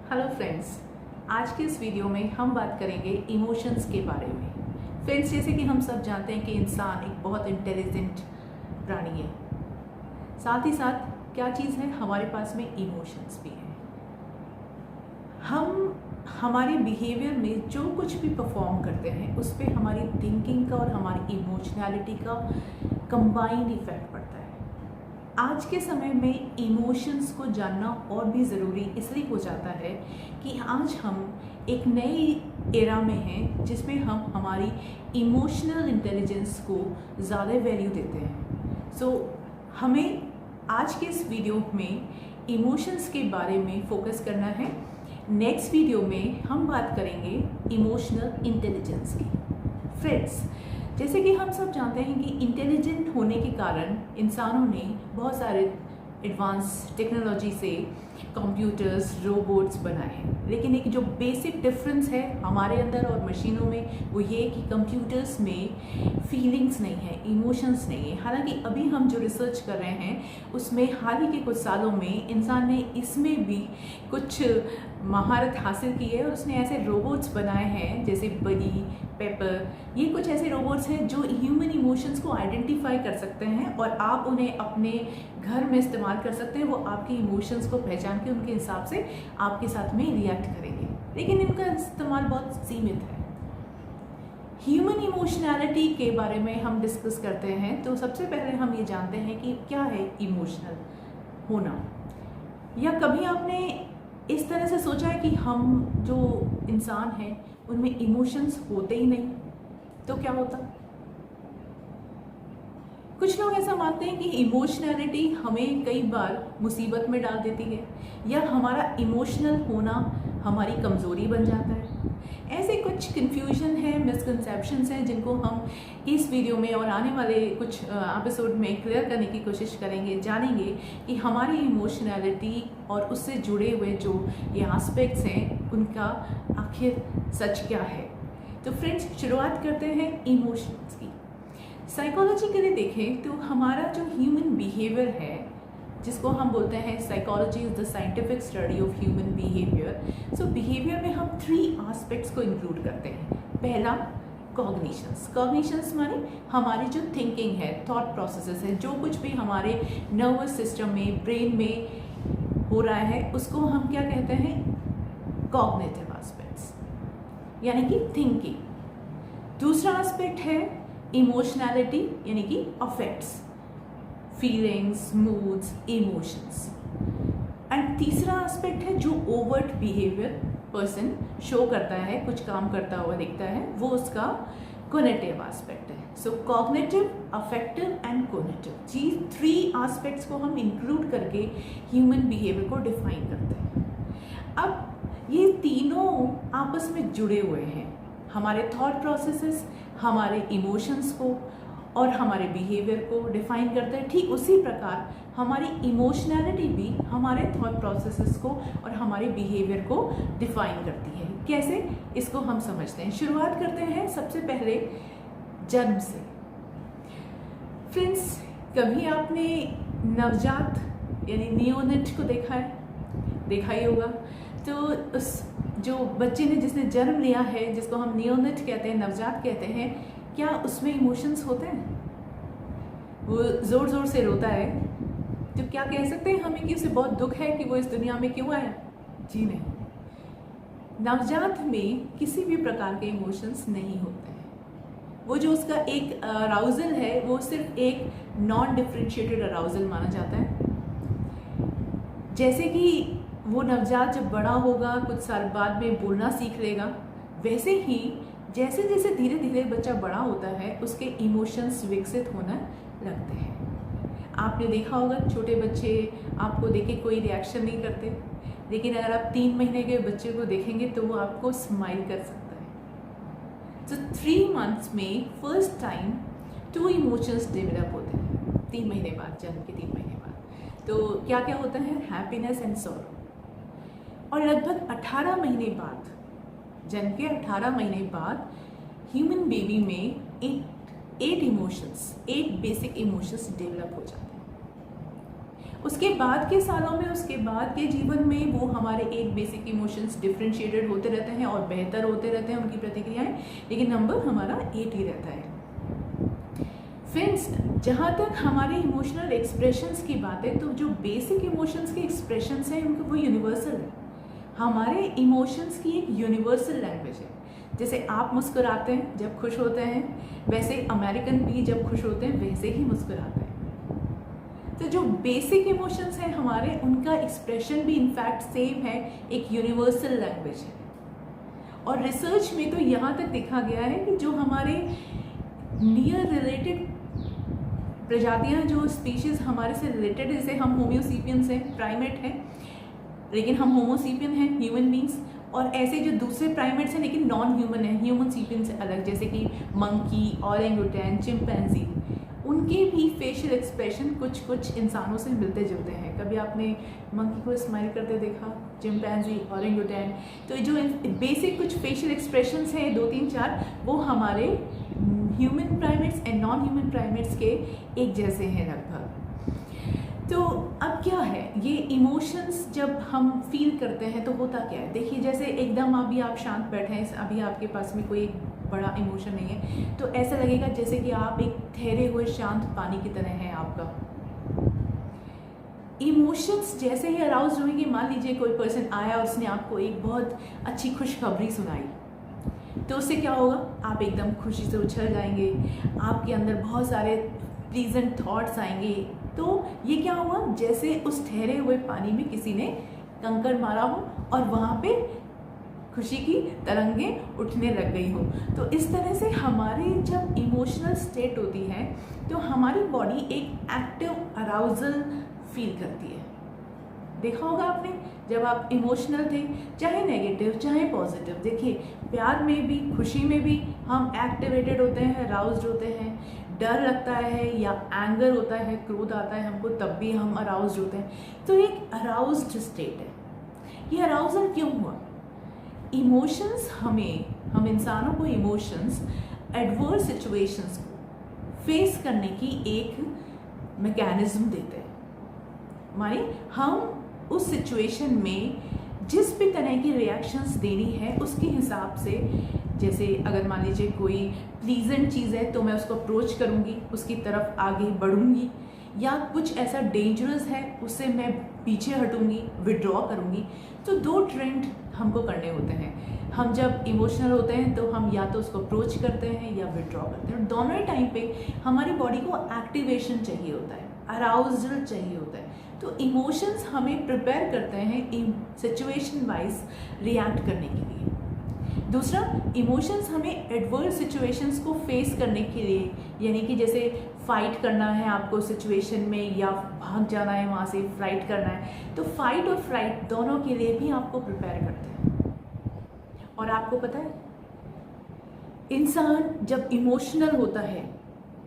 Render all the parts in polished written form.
Hello friends, आज के इस वीडियो में हम बात करेंगे इमोशंस के बारे में। फ्रेंड्स, जैसे कि हम सब जानते हैं कि इंसान एक बहुत इंटेलिजेंट प्राणी है। साथ ही साथ क्या चीज़ है, हमारे पास में इमोशंस भी हैं। हम हमारे बिहेवियर में जो कुछ भी परफॉर्म करते हैं उस पर हमारी थिंकिंग का और हमारी इमोशनैलिटी का कंबाइंड इफेक्ट पड़ता है। आज के समय में इमोशंस को जानना और भी ज़रूरी इसलिए हो जाता है कि आज हम एक नई एरा में हैं जिसमें हम हमारी इमोशनल इंटेलिजेंस को ज़्यादा वैल्यू देते हैं। सो हमें आज के इस वीडियो में इमोशंस के बारे में फोकस करना है। नेक्स्ट वीडियो में हम बात करेंगे इमोशनल इंटेलिजेंस की। फ्रेंड्स, जैसे कि हम सब जानते हैं कि इंटेलिजेंट होने के कारण इंसानों ने बहुत सारे एडवांस टेक्नोलॉजी से कंप्यूटर्स, रोबोट्स बनाए हैं, लेकिन एक जो बेसिक डिफरेंस है हमारे अंदर और मशीनों में वो ये कि कंप्यूटर्स में फीलिंग्स नहीं है, इमोशंस नहीं है। हालांकि अभी हम जो रिसर्च कर रहे हैं उसमें हाल ही के कुछ सालों में इंसान ने इसमें भी कुछ महारत हासिल की है और उसने ऐसे रोबोट्स बनाए हैं जैसे बडी, पेपर। ये कुछ ऐसे रोबोट्स हैं जो ह्यूमन इमोशंस को आइडेंटिफाई कर सकते हैं और आप उन्हें अपने घर में इस्तेमाल कर सकते हैं। वो आपके इमोशंस को पहचान के उनके हिसाब से आपके साथ में रिएक्ट करेंगे, लेकिन इनका इस्तेमाल बहुत सीमित है। ह्यूमन इमोशनैलिटी के बारे में हम डिस्कस करते हैं तो सबसे पहले हम ये जानते हैं कि क्या है इमोशनल होना। या कभी आपने इस तरह से सोचा है कि हम जो इंसान हैं उनमें इमोशंस होते ही नहीं, तो क्या होता? कुछ लोग ऐसा मानते हैं कि इमोशनैलिटी हमें कई बार मुसीबत में डाल देती है या हमारा इमोशनल होना हमारी कमज़ोरी बन जाता है। ऐसे कुछ कन्फ्यूजन है, मिसकंसेप्शंस हैं जिनको हम इस वीडियो में और आने वाले कुछ एपिसोड में क्लियर करने की कोशिश करेंगे। जानेंगे कि हमारी इमोशनैलिटी और उससे जुड़े हुए जो ये एस्पेक्ट्स हैं उनका आखिर सच क्या है। तो फ्रेंड्स, शुरुआत करते हैं इमोशंस की। साइकोलॉजिकली देखें तो हमारा जो ह्यूमन बिहेवियर है, जिसको हम बोलते हैं psychology is the scientific study of human behaviour. So behaviour में हम 3 एस्पेक्ट्स को इंक्लूड करते हैं। पहला, कॉग्निशंस माने हमारी जो थिंकिंग है, थॉट प्रोसेसेस है, जो कुछ भी हमारे नर्वस सिस्टम में, ब्रेन में हो रहा है उसको हम क्या कहते हैं, कॉग्निटिव एस्पेक्ट्स, यानी कि थिंकिंग। दूसरा एस्पेक्ट है इमोशनैलिटी, यानी कि affects, feelings, moods, emotions. And तीसरा एस्पेक्ट है जो ओवर्ट बिहेवियर पर्सन शो करता है, कुछ काम करता हुआ दिखता है, वो उसका कोग्निटिव एस्पेक्ट है। So cognitive, affective and cognitive, जी 3 एस्पेक्ट्स को हम इंक्लूड करके ह्यूमन बिहेवियर को डिफाइन करते हैं। अब ये तीनों आपस में जुड़े हुए हैं, हमारे थॉट प्रोसेसेस हमारे इमोशंस को और हमारे बिहेवियर को डिफाइन करते हैं। ठीक उसी प्रकार हमारी इमोशनैलिटी भी हमारे थॉट प्रोसेसेस को और हमारे बिहेवियर को डिफाइन करती है। कैसे, इसको हम समझते हैं। शुरुआत करते हैं सबसे पहले जन्म से। फ्रेंड्स, कभी आपने नवजात यानी नियोनेट को देखा है? देखा ही होगा। तो उस जो बच्चे ने जिसने जन्म लिया है, जिसको हम नियोनेट कहते हैं, नवजात कहते हैं, क्या उसमें इमोशंस होते हैं? वो ज़ोर ज़ोर से रोता है, तो क्या कह सकते हैं हमें कि उसे बहुत दुख है कि वो इस दुनिया में क्यों आया? जी नहीं, नवजात में किसी भी प्रकार के इमोशंस नहीं होते हैं। वो जो उसका एक अराउजल है वो सिर्फ एक नॉन डिफरेंशिएटेड अराउजल माना जाता है। जैसे कि वो नवजात जब बड़ा होगा, कुछ साल बाद में बोलना सीख लेगा, वैसे ही जैसे जैसे धीरे धीरे बच्चा बड़ा होता है उसके इमोशंस विकसित होना लगते हैं। आपने देखा होगा छोटे बच्चे आपको देख के कोई रिएक्शन नहीं करते, लेकिन अगर आप 3 महीने के बच्चे को देखेंगे तो वो आपको स्माइल कर सकता है। तो 3 मंथ्स में फर्स्ट टाइम 2 इमोशंस डेवलप होते हैं, 3 महीने बाद, जन्म के 3 महीने बाद। तो क्या क्या होता है? Happiness and sorrow. और लगभग 18 महीने बाद, जन्म के 18 महीने बाद ह्यूमन बेबी में 8 इमोशंस, 8 बेसिक इमोशंस डेवलप हो जाते हैं। उसके बाद के सालों में, उसके बाद के जीवन में वो हमारे एक बेसिक इमोशंस डिफ्रेंशिएटेड होते रहते हैं और बेहतर होते रहते हैं उनकी प्रतिक्रियाएं, लेकिन नंबर हमारा 8 ही रहता है। फ्रेंड्स, जहाँ तक हमारे इमोशनल एक्सप्रेशंस की बात है, तो जो बेसिक इमोशंस के एक्सप्रेशंस हैं उनको वो यूनिवर्सल है। हमारे इमोशंस की एक यूनिवर्सल लैंग्वेज है। जैसे आप मुस्कुराते हैं जब खुश होते हैं, वैसे अमेरिकन भी जब खुश होते हैं वैसे ही मुस्कुराते हैं। तो जो बेसिक इमोशंस हैं हमारे, उनका एक्सप्रेशन भी इनफैक्ट सेम है, एक यूनिवर्सल लैंग्वेज है। और रिसर्च में तो यहाँ तक देखा गया है कि जो हमारे नियर रिलेटेड प्रजातियाँ, जो स्पीशीज़ हमारे से रिलेटेड, जैसे हम होम्योसेपियंस हैं, प्राइमेट हैं, लेकिन हम होमोसेपियन हैं, ह्यूमन बींग्स, और ऐसे जो दूसरे प्राइमेट्स हैं लेकिन नॉन ह्यूमन हैं, ह्यूमन सेपियन से अलग, जैसे कि मंकी, ऑरेंगुटैन, चिंपैंजी, उनके भी फेशियल एक्सप्रेशन कुछ कुछ इंसानों से मिलते जुलते हैं। कभी आपने मंकी को स्माइल करते देखा, चिंपैंजी, ऑरेंगुटैन? तो जो बेसिक कुछ फेशियल एक्सप्रेशंस हैं 2, 3, 4, वो हमारे human primates and non human primates के एक जैसे हैं लगभग। तो अब क्या है, ये इमोशंस जब हम फील करते हैं तो होता क्या है? देखिए, जैसे एकदम अभी आप शांत बैठे हैं, अभी आपके पास में कोई बड़ा इमोशन नहीं है, तो ऐसा लगेगा जैसे कि आप एक ठहरे हुए शांत पानी की तरह हैं। आपका इमोशंस जैसे ही अराउज होंगे, मान लीजिए कोई पर्सन आया और उसने आपको एक बहुत अच्छी खुशखबरी सुनाई, तो उससे क्या होगा? आप एकदम खुशी से उछल जाएंगे, आपके अंदर बहुत सारे प्लीजेंट थॉट्स आएंगे। तो ये क्या हुआ? जैसे उस ठहरे हुए पानी में किसी ने कंकड़ मारा हो और वहाँ पे खुशी की तरंगें उठने लग गई हो। तो इस तरह से हमारी जब इमोशनल स्टेट होती है तो हमारी बॉडी एक एक्टिव अराउजल फील करती है। देखा होगा आपने, जब आप इमोशनल थे, चाहे नेगेटिव चाहे पॉजिटिव, देखिए प्यार में भी, खुशी में भी हम एक्टिवेटेड होते हैं, अराउज्ड होते हैं। डर लगता है या एंगर होता है, क्रोध आता है हमको, तब भी हम अराउज्ड होते हैं। तो एक अराउज्ड स्टेट है। ये अराउजल क्यों हुआ? इमोशंस हम इंसानों को इमोशंस एडवर्स सिचुएशंस को फेस करने की एक मैकेनिज्म देते हैं। माने हम उस सिचुएशन में जिस भी तरह की रिएक्शंस देनी है उसके हिसाब से, जैसे अगर मान लीजिए कोई प्लीजेंट चीज़ है तो मैं उसको अप्रोच करूँगी, उसकी तरफ आगे बढ़ूँगी, या कुछ ऐसा डेंजरस है उससे मैं पीछे हटूँगी, विड्रॉ करूँगी। तो 2 ट्रेंड हमको करने होते हैं। हम जब इमोशनल होते हैं तो हम या तो उसको अप्रोच करते हैं या विड्रॉ करते हैं। दोनों ही टाइम पे हमारी बॉडी को एक्टिवेशन चाहिए होता है, अराउजल चाहिए होता है। तो इमोशंस हमें प्रिपेयर करते हैं सिचुएशन वाइज रिएक्ट करने के लिए। दूसरा, इमोशंस हमें एडवर्स सिचुएशंस को फेस करने के लिए, यानी कि जैसे फाइट करना है आपको सिचुएशन में, या भाग जाना है वहाँ से, फ्लाइट करना है, तो फाइट और फ्लाइट दोनों के लिए भी आपको प्रिपेयर करते हैं। और आपको पता है, इंसान जब इमोशनल होता है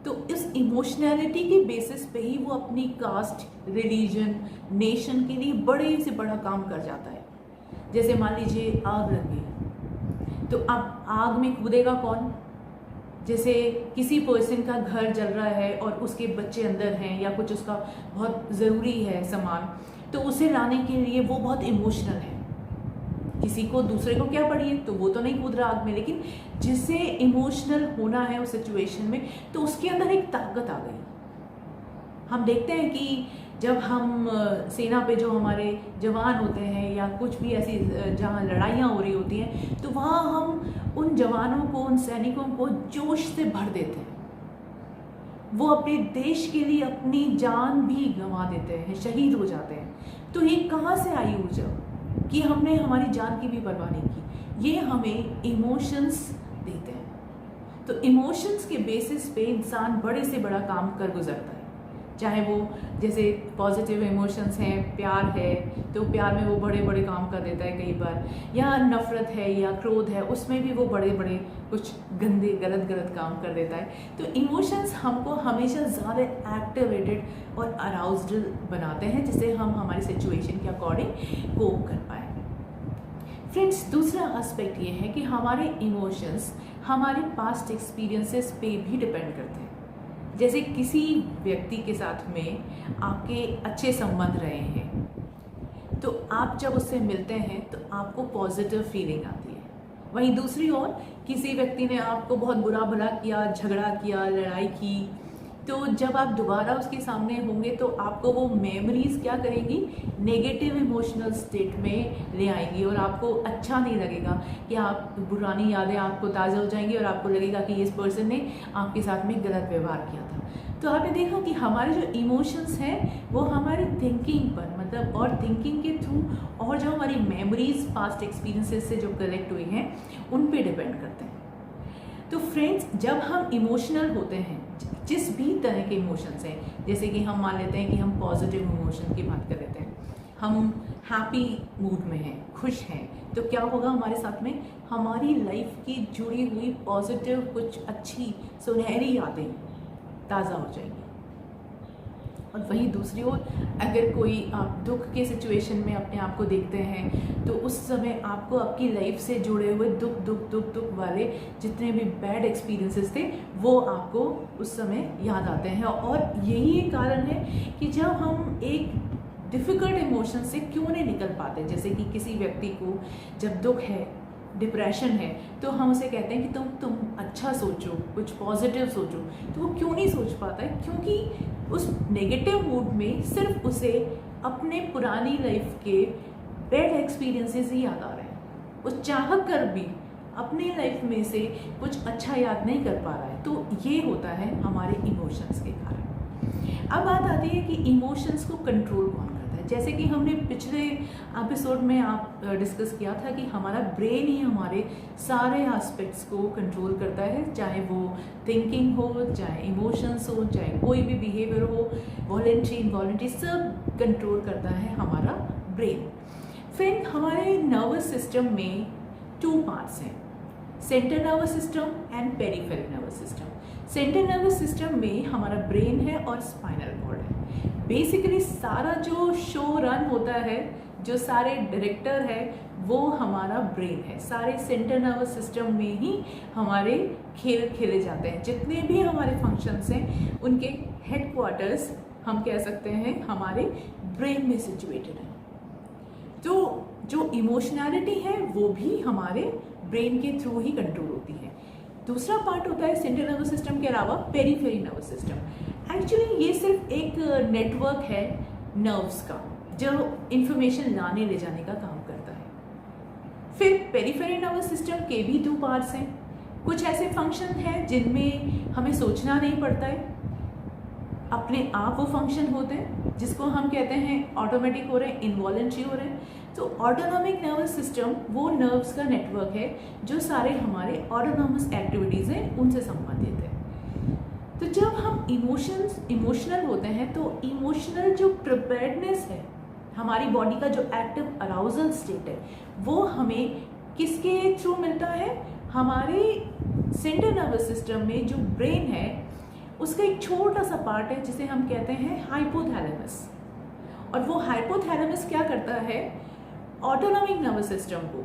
तो इस इमोशनैलिटी के बेसिस पे ही वो अपनी कास्ट, रिलीजन, नेशन के लिए बड़े से बड़ा काम कर जाता है। जैसे मान लीजिए आग लग गई, तो अब आग में कूदेगा कौन? जैसे किसी पर्सन का घर जल रहा है और उसके बच्चे अंदर हैं, या कुछ उसका बहुत ज़रूरी है सामान, तो उसे लाने के लिए वो बहुत इमोशनल है। किसी को, दूसरे को क्या पड़ी है, तो वो तो नहीं कूद रहा आग में, लेकिन जिसे इमोशनल होना है उस सिचुएशन में, तो उसके अंदर एक ताकत आ गई। हम देखते हैं कि जब हम सेना पे जो हमारे जवान होते हैं, या कुछ भी ऐसी जहाँ लड़ाइयाँ हो रही होती हैं, तो वहाँ हम उन जवानों को, उन सैनिकों को जोश से भर देते हैं। वो अपने देश के लिए अपनी जान भी गंवा देते हैं, शहीद हो जाते हैं। तो ये कहाँ से आई ऊर्जा कि हमने हमारी जान की भी परवाह नहीं की? ये हमें इमोशंस देते हैं। तो इमोशंस के बेसिस पे इंसान बड़े से बड़ा काम कर गुजरता है। चाहे वो जैसे पॉजिटिव इमोशंस हैं, प्यार है, तो प्यार में वो बड़े बड़े काम कर देता है कई बार, या नफरत है या क्रोध है, उसमें भी वो बड़े बड़े कुछ गंदे गलत काम कर देता है। तो इमोशंस हमको हमेशा ज़्यादा एक्टिवेटेड और अराउज्ड बनाते हैं, जिससे हम हमारी सिचुएशन के अकॉर्डिंग कोप कर पाए। फ्रेंड्स, दूसरा एस्पेक्ट ये है कि हमारे इमोशंस हमारे पास्ट एक्सपीरियंसेस पे भी डिपेंड करते हैं। जैसे किसी व्यक्ति के साथ में आपके अच्छे संबंध रहे हैं, तो आप जब उससे मिलते हैं तो आपको पॉजिटिव फीलिंग आती है। वहीं दूसरी ओर किसी व्यक्ति ने आपको बहुत बुरा भला किया, झगड़ा किया, लड़ाई की, तो जब आप दोबारा उसके सामने होंगे तो आपको वो मेमोरीज क्या करेंगी, नेगेटिव इमोशनल स्टेट में ले आएंगी और आपको अच्छा नहीं लगेगा कि आप पुरानी यादें आपको ताज़ा हो जाएंगी और आपको लगेगा कि इस पर्सन ने आपके साथ में गलत व्यवहार किया था। तो आपने देखा कि हमारे जो इमोशंस हैं वो हमारी थिंकिंग पर, मतलब और थिंकिंग के थ्रू, और जो हमारी मेमोरीज पास्ट एक्सपीरियंसेस से जो कलेक्ट हुई हैं उन पे डिपेंड करते हैं। तो फ्रेंड्स, जब हम इमोशनल होते हैं, जिस भी तरह के इमोशंस हैं, जैसे कि हम मान लेते हैं कि हम पॉजिटिव इमोशन की बात कर लेते हैं, हम हैप्पी मूड में हैं, खुश हैं, तो क्या होगा हमारे साथ में, हमारी लाइफ की जुड़ी हुई पॉजिटिव कुछ अच्छी सुनहरी यादें ताज़ा हो जाएंगी। और वहीं दूसरी ओर अगर कोई आप दुख के सिचुएशन में अपने आप को देखते हैं तो उस समय आपको आपकी लाइफ से जुड़े हुए दुख वाले जितने भी बैड एक्सपीरियंसेस थे वो आपको उस समय याद आते हैं। और यही एक कारण है कि जब हम एक डिफ़िकल्ट इमोशन से क्यों नहीं निकल पाते, जैसे कि किसी व्यक्ति को जब दुख है, डिप्रेशन है, तो हम उसे कहते हैं कि तुम अच्छा सोचो, कुछ पॉजिटिव सोचो, तो वो क्यों नहीं सोच पाता है, क्योंकि उस नेगेटिव मूड में सिर्फ उसे अपने पुरानी लाइफ के बैड एक्सपीरियंसेस ही याद आ रहे हैं। वो चाह कर भी अपनी लाइफ में से कुछ अच्छा याद नहीं कर पा रहा है। तो ये होता है हमारे इमोशंस के कारण। अब बात आती है कि इमोशंस को कंट्रोल कौन करता है। जैसे कि हमने पिछले एपिसोड में आप डिस्कस किया था कि हमारा ब्रेन ही हमारे सारे एस्पेक्ट्स को कंट्रोल करता है, चाहे वो थिंकिंग हो, चाहे इमोशंस हो, चाहे कोई भी बिहेवियर हो, वॉलेंट्री इनवॉलेंट्री, सब कंट्रोल करता है हमारा ब्रेन। फिर हमारे नर्वस सिस्टम में 2 पार्ट्स हैं, central nervous system and peripheral nervous system. Central nervous system में हमारा ब्रेन है और स्पाइनल कॉर्ड है। बेसिकली सारा जो शो रन होता है, जो सारे डायरेक्टर है, वो हमारा ब्रेन है। सारे सेंट्रल नर्वस सिस्टम में ही हमारे खेल खेले जाते हैं। जितने भी हमारे फंक्शंस हैं उनके हेडक्वार्टर्स हम कह सकते हैं हमारे ब्रेन में सिचुएटेड है। तो जो इमोशनैलिटी है वो भी हमारे ब्रेन के थ्रू ही कंट्रोल होती है। दूसरा पार्ट होता है सेंट्रल नर्वस सिस्टम के अलावा पेरिफेरल नर्वस सिस्टम। एक्चुअली ये सिर्फ एक नेटवर्क है नर्व्स का जो इंफॉर्मेशन लाने ले जाने का काम करता है। फिर पेरिफेरल नर्वस सिस्टम के भी 2 पार्ट्स हैं। कुछ ऐसे फंक्शन हैं जिनमें हमें सोचना नहीं पड़ता है, अपने आप वो फंक्शन होते हैं, जिसको हम कहते हैं ऑटोमेटिक हो रहे हैं, इनवॉलेंट्री हो रहे हैं। तो ऑटोनॉमिक नर्वस सिस्टम वो नर्व्स का नेटवर्क है जो सारे हमारे ऑटोनॉमस एक्टिविटीज़ हैं उनसे संबंधित है। तो जब हम इमोशनल होते हैं तो इमोशनल जो प्रिपेयर्डनेस है, हमारी बॉडी का जो एक्टिव अराउजल स्टेट है, वो हमें किसके थ्रू मिलता है, हमारे सेंट्रल नर्वस सिस्टम में जो ब्रेन है उसका एक छोटा सा पार्ट है जिसे हम कहते हैं हाइपोथैलेमस। और वो हाइपोथैलेमस क्या करता है, ऑटोनॉमिक नर्वस सिस्टम को,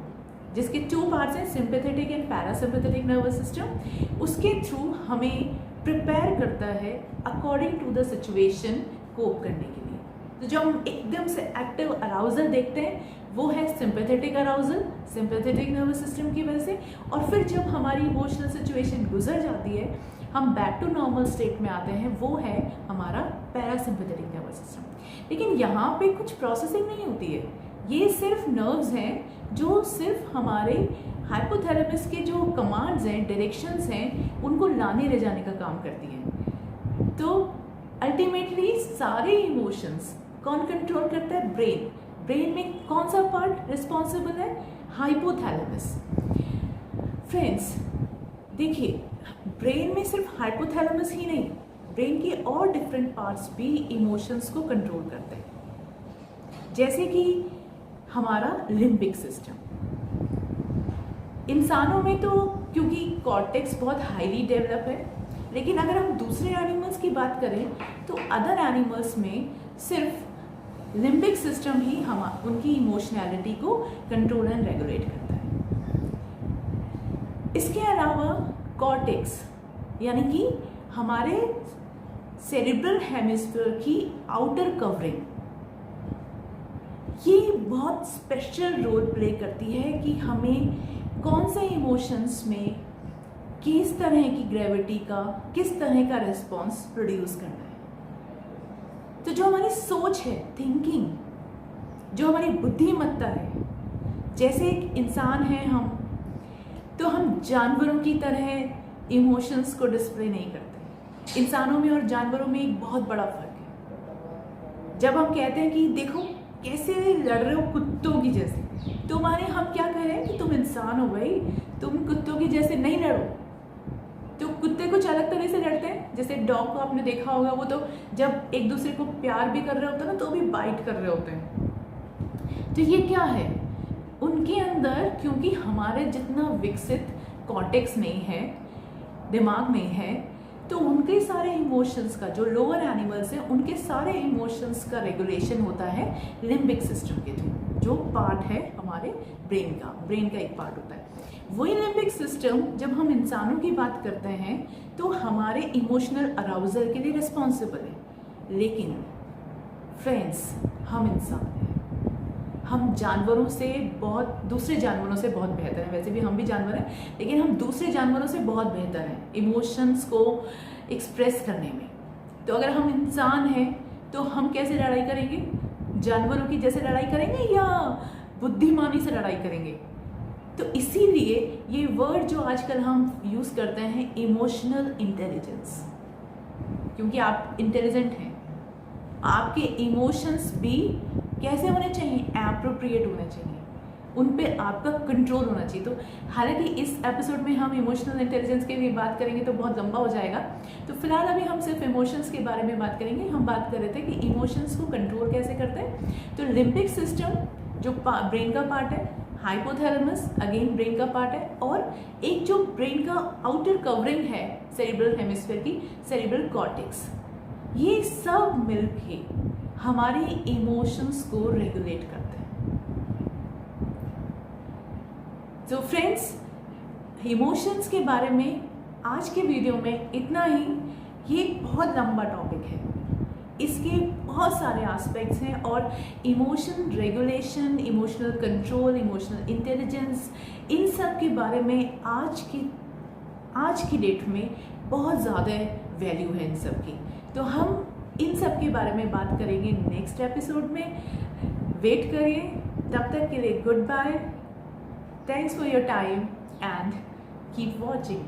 जिसके 2 पार्ट्स हैं, sympathetic and parasympathetic nervous system, उसके थ्रू हमें प्रिपेयर करता है अकॉर्डिंग टू द सिचुएशन कोप करने के लिए। तो जब हम एकदम से एक्टिव अराउजल देखते हैं वो है sympathetic arousal, sympathetic nervous system की वजह से। और फिर जब हमारी इमोशनल सिचुएशन गुजर जाती है, हम बैक टू नॉर्मल स्टेट में आते हैं, वो है हमारा पैरासिम्पैथेटिक नर्वस सिस्टम। लेकिन यहाँ पे कुछ प्रोसेसिंग नहीं होती है, ये सिर्फ नर्व्स हैं जो सिर्फ हमारे हाइपोथैलेमस के जो कमांड्स हैं, डायरेक्शंस हैं, उनको लाने ले जाने का काम करती हैं। तो अल्टीमेटली सारे इमोशंस कौन कंट्रोल करता है, ब्रेन। ब्रेन में कौन सा पार्ट रिस्पॉन्सिबल है, हाइपोथैलेमस। फ्रेंड्स देखिए, ब्रेन में सिर्फ हाइपोथैलेमस ही नहीं, ब्रेन के और डिफरेंट पार्ट्स भी इमोशंस को कंट्रोल करते हैं। जैसे कि हमारा लिम्बिक सिस्टम, इंसानों में तो क्योंकि कॉर्टेक्स बहुत हाईली डेवलप है, लेकिन अगर हम दूसरे एनिमल्स की बात करें तो अदर एनिमल्स में सिर्फ लिम्बिक सिस्टम ही उनकी इमोशनैलिटी को कंट्रोल एंड रेगुलेट करता है। इसके अलावा कॉर्टेक्स यानी कि हमारे सेरिब्रल हेमिस्फीयर की आउटर कवरिंग, ये बहुत स्पेशल रोल प्ले करती है कि हमें कौन से इमोशंस में किस तरह की ग्रेविटी का, किस तरह का रिस्पॉन्स प्रोड्यूस करना है। तो जो हमारी सोच है, थिंकिंग, जो हमारी बुद्धिमत्ता है, जैसे एक इंसान है हम, तो हम जानवरों की तरह इमोशंस को डिस्प्ले नहीं करते। इंसानों में और जानवरों में एक बहुत बड़ा फर्क है। जब हम कहते हैं कि देखो कैसे लड़ रहे हो कुत्तों की जैसे, तो माने हम क्या कह रहे हैं कि तुम इंसान हो भाई, तुम कुत्तों की जैसे नहीं लड़ो। तो कुत्ते कुछ अलग तरह से लड़ते हैं। जैसे डॉग को आपने देखा होगा, वो तो जब एक दूसरे को प्यार भी कर रहे होते हैं ना, तो भी बाइट कर रहे होते हैं। तो ये क्या है, उनके अंदर, क्योंकि हमारे जितना विकसित कॉर्टेक्स नहीं है, दिमाग नहीं है, तो उनके सारे इमोशंस का, जो लोअर एनिमल्स हैं, उनके सारे इमोशंस का रेगुलेशन होता है लिम्बिक सिस्टम के थ्रू, जो पार्ट है हमारे ब्रेन का एक पार्ट होता है। वही लिम्बिक सिस्टम जब हम इंसानों की बात करते हैं तो हमारे इमोशनल अराउजल के लिए रिस्पॉन्सिबल है। लेकिन फ्रेंड्स, हम इंसान हैं, हम जानवरों से बहुत, दूसरे जानवरों से बहुत बेहतर हैं। वैसे भी हम भी जानवर हैं, लेकिन हम दूसरे जानवरों से बहुत बेहतर हैं इमोशंस को एक्सप्रेस करने में। तो अगर हम इंसान हैं तो हम कैसे लड़ाई करेंगे? जानवरों की जैसे लड़ाई करेंगे या बुद्धिमानी से लड़ाई करेंगे? तो इसीलिए ये वर्ड जो आजकल हम यूज़ करते हैं, इमोशनल इंटेलिजेंस, क्योंकि आप इंटेलिजेंट हैं, आपके इमोशंस भी कैसे होने चाहिए? एप्रोप्रिएट होने चाहिए, उन पे आपका कंट्रोल होना चाहिए। तो हालांकि इस एपिसोड में हम इमोशनल इंटेलिजेंस की भी बात करेंगे तो बहुत लंबा हो जाएगा, तो फिलहाल अभी हम सिर्फ इमोशंस के बारे में बात करेंगे। हम बात कर रहे थे कि इमोशंस को कंट्रोल कैसे करते हैं। तो लिम्बिक सिस्टम जो ब्रेन का पार्ट है, हाइपोथैलेमस अगेन ब्रेन का पार्ट है, और एक जो ब्रेन का आउटर कवरिंग है सेरिब्रल हेमिस्फीयर की, सेरिब्रल कॉर्टेक्स, ये सब मिलके हमारे इमोशंस को रेगुलेट करते हैं। तो फ्रेंड्स, इमोशंस के बारे में आज के वीडियो में इतना ही। ये एक बहुत लंबा टॉपिक है, इसके बहुत सारे एस्पेक्ट्स हैं, और emotion regulation, emotional control, emotional intelligence, इन सब के बारे में आज की डेट में बहुत ज़्यादा वैल्यू है इन सब की। तो हम इन सब के बारे में बात करेंगे नेक्स्ट एपिसोड में। वेट करिए, तब तक के लिए good bye, thanks for your time and keep watching.